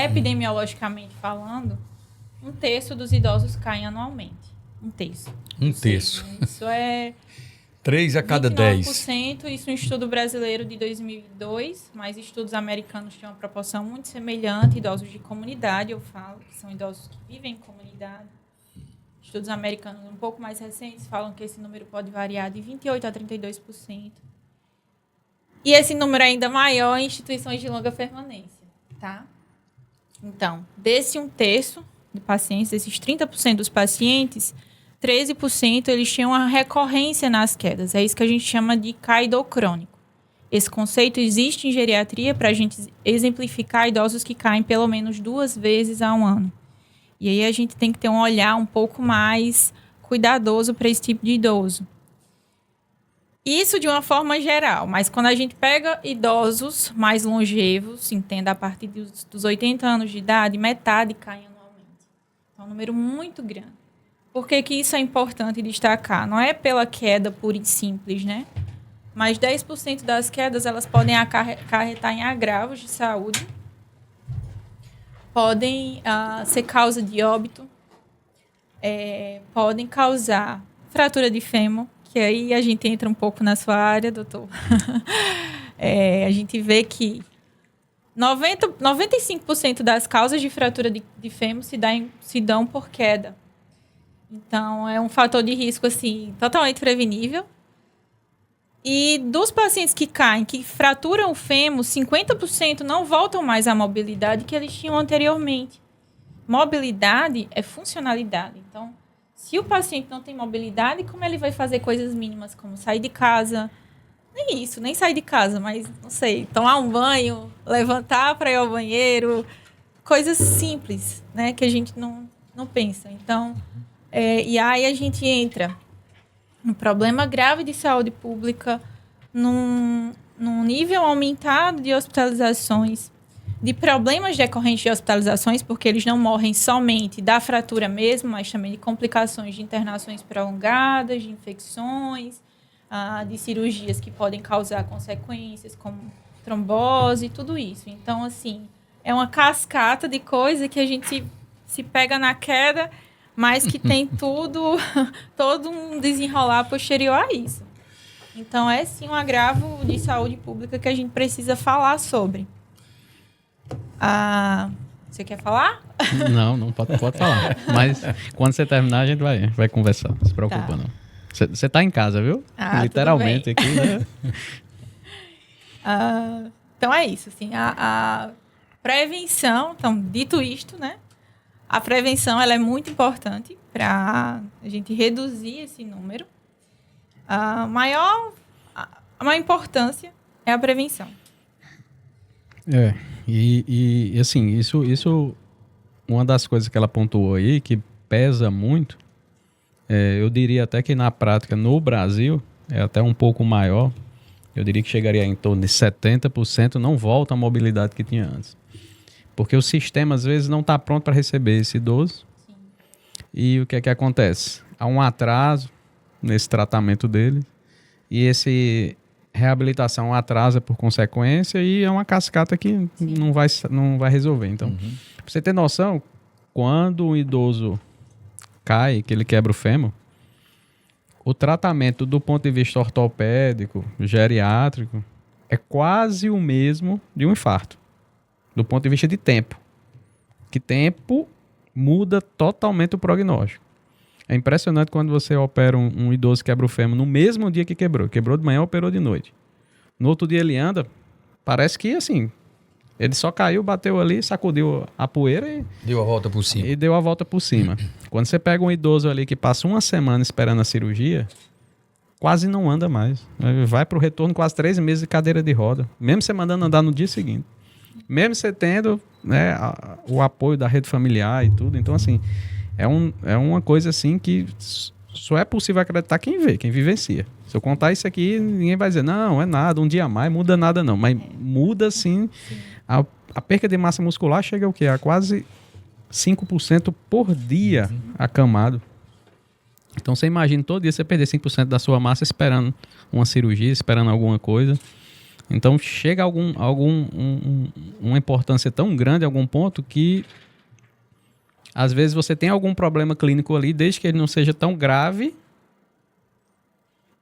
epidemiologicamente falando, 1/3 dos idosos caem anualmente. 1/3. Isso é 3 a cada 10. 29%, isso é um estudo brasileiro de 2002, mas estudos americanos têm uma proporção muito semelhante. Idosos de comunidade, eu falo, que são idosos que vivem em comunidade. Estudos americanos um pouco mais recentes falam que esse número pode variar de 28% a 32%. E esse número é ainda maior em instituições de longa permanência, tá? Então, desse 1/3 de pacientes, desses 30% dos pacientes, 13% eles tinham uma recorrência nas quedas. É isso que a gente chama de caidor crônico. Esse conceito existe em geriatria para a gente exemplificar idosos que caem pelo menos 2 vezes ao ano. E aí a gente tem que ter um olhar um pouco mais cuidadoso para esse tipo de idoso. Isso de uma forma geral, mas quando a gente pega idosos mais longevos, entenda, a partir dos 80 anos de idade, metade cai anualmente. É um número muito grande. Por que que isso é importante destacar? Não é pela queda pura e simples, né? Mas 10% das quedas elas podem acarretar em agravos de saúde, podem ser causa de óbito, podem causar fratura de fêmur, que aí a gente entra um pouco na sua área, doutor. A gente vê que 95% das causas de fratura de fêmur se dão por queda. Então, é um fator de risco assim, totalmente prevenível. E dos pacientes que caem, que fraturam o fêmur, 50% não voltam mais à mobilidade que eles tinham anteriormente. Mobilidade é funcionalidade. Então, se o paciente não tem mobilidade, como ele vai fazer coisas mínimas, como sair de casa? Nem sair de casa, mas, não sei, tomar um banho, levantar para ir ao banheiro, coisas simples, né, que a gente não pensa. Então, e aí a gente entra no problema grave de saúde pública, num nível aumentado de hospitalizações, de problemas decorrentes de hospitalizações, porque eles não morrem somente da fratura mesmo, mas também de complicações de internações prolongadas, de infecções, de cirurgias que podem causar consequências como trombose, tudo isso. Então, assim, é uma cascata de coisa que a gente se pega na queda, mas que tem todo um desenrolar posterior a isso. Então, é sim um agravo de saúde pública que a gente precisa falar sobre. Você quer falar? Não pode falar. Mas quando você terminar, a gente vai conversar. Não se preocupa, não. Você tá em casa, viu? Literalmente aqui, né? Então é isso, assim, a prevenção, então, dito isto, né? A prevenção ela é muito importante para a gente reduzir esse número. A maior importância é a prevenção. E assim, isso uma das coisas que ela pontuou aí, que pesa muito, eu diria até que na prática, no Brasil, é até um pouco maior, eu diria que chegaria em torno de 70% não volta à mobilidade que tinha antes. Porque o sistema, às vezes, não está pronto para receber esse idoso. Sim. E o que é que acontece? Há um atraso nesse tratamento dele, e esse reabilitação atrasa por consequência, e é uma cascata que não vai resolver. Então, para você ter noção, quando um idoso cai, que ele quebra o fêmur, o tratamento do ponto de vista ortopédico, geriátrico, é quase o mesmo de um infarto, do ponto de vista de tempo. Que tempo muda totalmente o prognóstico. É impressionante quando você opera um idoso que quebra o fêmur no mesmo dia que quebrou. Quebrou de manhã, operou de noite. No outro dia ele anda, parece que assim, ele só caiu, bateu ali, sacudiu a poeira e deu a volta por cima. E deu a volta por cima. Quando você pega um idoso ali que passa uma semana esperando a cirurgia, quase não anda mais. Vai para o retorno quase 3 meses de cadeira de roda. Mesmo você mandando andar no dia seguinte. Mesmo você tendo, né, o apoio da rede familiar e tudo. Então, assim, é uma coisa assim que só é possível acreditar quem vê, quem vivencia. Se eu contar isso aqui, ninguém vai dizer, não, é nada, um dia a mais, muda nada não. Mas muda sim. A perca de massa muscular chega ao quê? A quase 5% por dia acamado. Então você imagina todo dia você perder 5% da sua massa esperando uma cirurgia, esperando alguma coisa. Então, chega uma importância tão grande em algum ponto que, às vezes, você tem algum problema clínico ali, desde que ele não seja tão grave,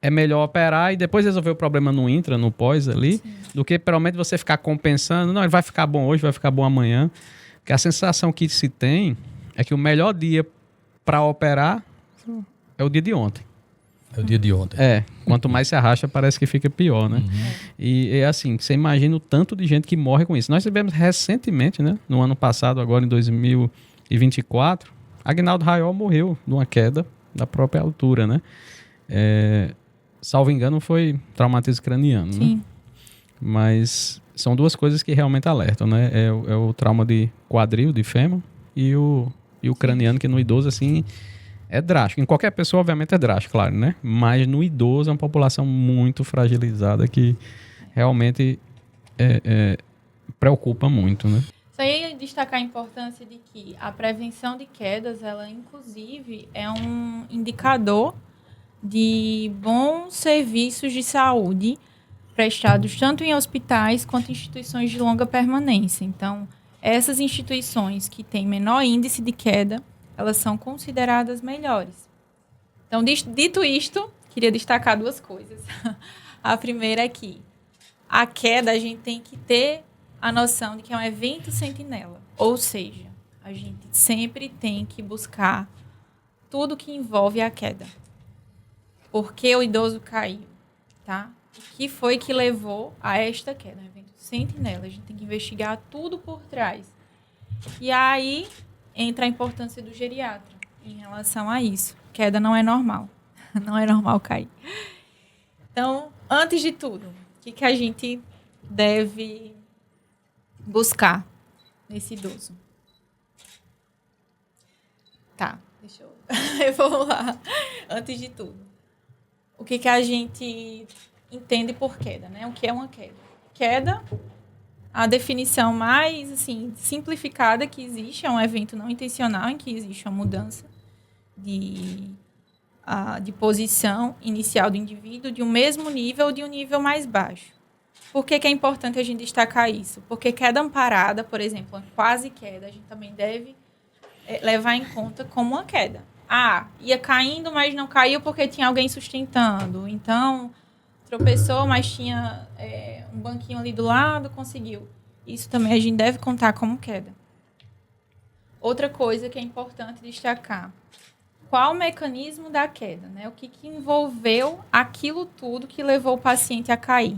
é melhor operar e depois resolver o problema no intra, no pós ali, sim, do que, pelo menos, você ficar compensando. Não, ele vai ficar bom hoje, vai ficar bom amanhã. Porque a sensação que se tem é que o melhor dia para operar é o dia de ontem. É o dia de ontem. Quanto mais se arrasta, parece que fica pior, né? E é assim, você imagina o tanto de gente que morre com isso. Nós tivemos recentemente, né? No ano passado, agora em 2024, Agnaldo Raiol morreu de uma queda da própria altura, né? Salvo engano, foi traumatismo craniano, sim, né? Mas são duas coisas que realmente alertam, né? É o trauma de quadril, de fêmur, e o craniano, que no idoso, assim, é drástico. Em qualquer pessoa, obviamente, é drástico, claro, né? Mas no idoso é uma população muito fragilizada que realmente preocupa muito, né? Só ia destacar a importância de que a prevenção de quedas, ela, inclusive, é um indicador de bons serviços de saúde prestados tanto em hospitais quanto em instituições de longa permanência. Então, essas instituições que têm menor índice de queda, elas são consideradas melhores. Então, dito isto, queria destacar duas coisas. A primeira é que a queda, a gente tem que ter a noção de que é um evento sentinela. Ou seja, a gente sempre tem que buscar tudo que envolve a queda. Por que o idoso caiu, tá? O que foi que levou a esta queda? Um evento sentinela. A gente tem que investigar tudo por trás. E aí entra a importância do geriatra em relação a isso. Queda não é normal. Não é normal cair. Então, antes de tudo, o que a gente deve buscar nesse idoso? Tá, deixa eu... Vamos lá. Antes de tudo, o que a gente entende por queda, né? O que é uma queda? Queda, a definição mais assim, simplificada que existe, é um evento não intencional em que existe uma mudança de posição inicial do indivíduo de um mesmo nível ou de um nível mais baixo. Por que é importante a gente destacar isso? Porque queda amparada, por exemplo, uma quase queda, a gente também deve levar em conta como uma queda. Ia caindo, mas não caiu porque tinha alguém sustentando. Então, tropeçou, mas tinha um banquinho ali do lado, conseguiu. Isso também a gente deve contar como queda. Outra coisa que é importante destacar. Qual o mecanismo da queda, né? O que envolveu aquilo tudo que levou o paciente a cair?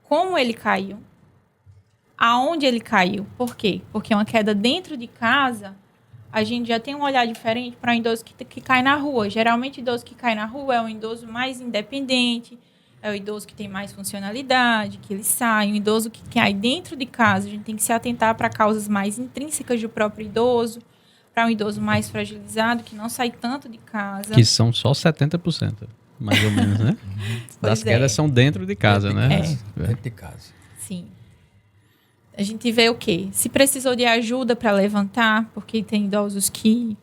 Como ele caiu? Aonde ele caiu? Por quê? Porque uma queda dentro de casa, a gente já tem um olhar diferente para um idoso que cai na rua. Geralmente, o idoso que cai na rua é um idoso mais independente, é o idoso que tem mais funcionalidade, que ele sai. Um idoso que cai dentro de casa, a gente tem que se atentar para causas mais intrínsecas do próprio idoso, para um idoso mais fragilizado, que não sai tanto de casa. Que são só 70%, mais ou menos, né? Das quedas são dentro de casa, né? Dentro de casa. Sim. A gente vê o quê? Se precisou de ajuda para levantar, porque tem idosos que...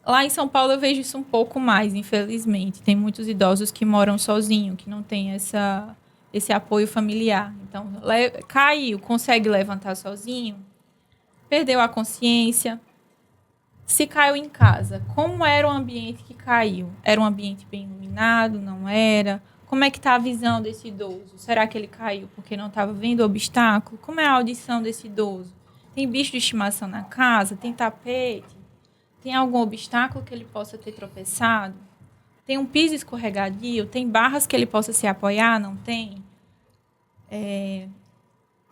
Lá em São Paulo eu vejo isso um pouco mais, infelizmente. Tem muitos idosos que moram sozinhos, que não têm esse apoio familiar. Então, caiu, consegue levantar sozinho, perdeu a consciência. Se caiu em casa, como era o ambiente que caiu? Era um ambiente bem iluminado? Não era? Como é que está a visão desse idoso? Será que ele caiu porque não estava vendo o obstáculo? Como é a audição desse idoso? Tem bicho de estimação na casa? Tem tapete? Tem algum obstáculo que ele possa ter tropeçado? Tem um piso escorregadio? Tem barras que ele possa se apoiar? Não tem?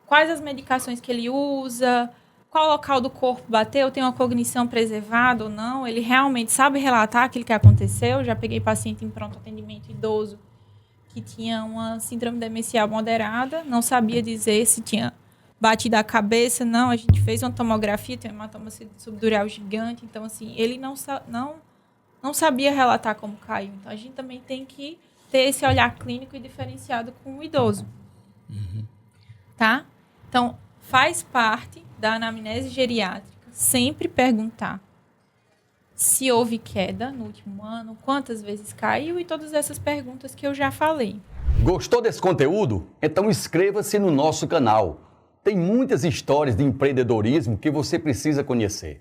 Quais as medicações que ele usa? Qual local do corpo bateu? Tem uma cognição preservada ou não? Ele realmente sabe relatar aquilo que aconteceu? Já peguei paciente em pronto atendimento idoso que tinha uma síndrome demencial moderada, não sabia dizer se tinha batido a cabeça, não. A gente fez uma tomografia, tem um hematoma subdural gigante, então, assim, ele não sabia relatar como caiu. Então, a gente também tem que ter esse olhar clínico e diferenciado com o idoso. Uhum. Tá? Então, faz parte da anamnese geriátrica sempre perguntar se houve queda no último ano, quantas vezes caiu e todas essas perguntas que eu já falei. Gostou desse conteúdo? Então inscreva-se no nosso canal. Tem muitas histórias de empreendedorismo que você precisa conhecer.